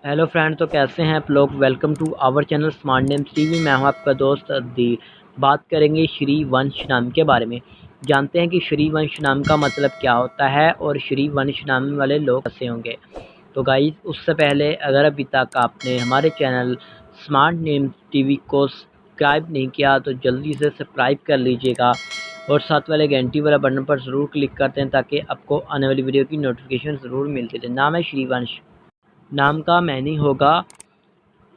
Hello friend, तो कैसे हैं आप लोग। Welcome to our channel smart names TV. मैं हूं आपका दोस्त अदीर। बात करेंगे श्री वंश नाम के बारे में। जानते हैं कि श्री वंश नाम का मतलब क्या होता है और श्री वंश नाम वाले लोग कैसे होंगे। तो गाइस, उससे पहले अगर अभी तक आपने हमारे चैनल स्मार्ट नेम्स टीवी को सब्सक्राइब नहीं किया तो जल्दी से सब्सक्राइब कर लीजिएगा और साथ वाले घंटी वाला बटन पर ज़रूर क्लिक करते हैं ताकि आपको आने वाली वीडियो की नोटिफिकेशन ज़रूर मिलती रहे। नाम है श्री वंश। नाम का मैनी होगा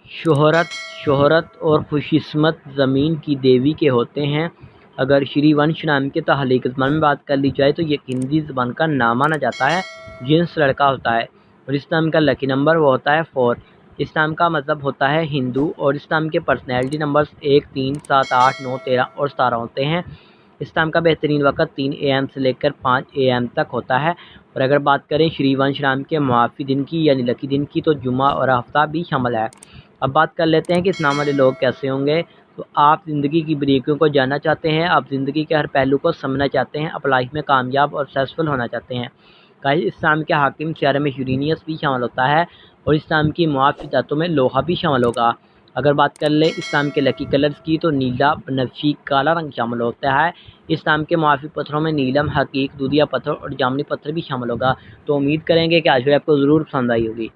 शोहरत। शोहरत और खुशकिस्मत ज़मीन की देवी के होते हैं। अगर श्री वंश नाम के तहलीक ज़बान में बात कर ली जाए तो ये हिंदी ज़बान का नाम माना जाता है। जिन्स लड़का होता है और इस नाम का लकी नंबर वो होता है 4। इस नाम का मतलब होता है हिंदू और इस नाम के पर्सनैलिटी नंबर्स 1, 3, 7, 8, 9, 13 और 17 होते हैं। इस टाइम का बेहतरीन वक़्त 3 AM से लेकर 5 AM तक होता है। और अगर बात करें श्री वंश नाम के मुआफ़ी दिन की यानी लकी दिन की तो जुमा और हफ्ता भी शामिल है। अब बात कर लेते हैं कि इस नाम वाले लोग कैसे होंगे। तो आप ज़िंदगी की बारीकियों को जानना चाहते हैं, आप ज़िंदगी के हर पहलू को समझना चाहते हैं, आप लाइफ में कामयाब और सक्सेसफुल होना चाहते हैं। गाइस, इस नाम के हाकिम शहर में यूरेनियस भी शामिल होता है और इस नाम की मुआफ़ी धातों में लोहा भी शामिल होगा। अगर बात कर लें इस नाम के लकी कलर्स की तो नीला, बनफशी, काला रंग शामिल होता है। इस नाम के मुआफ़ी पत्थरों में नीलम, हकीक, दूधिया पत्थर और जामुनी पत्थर भी शामिल होगा। तो उम्मीद करेंगे कि आज वीडियो आपको ज़रूर पसंद आई होगी।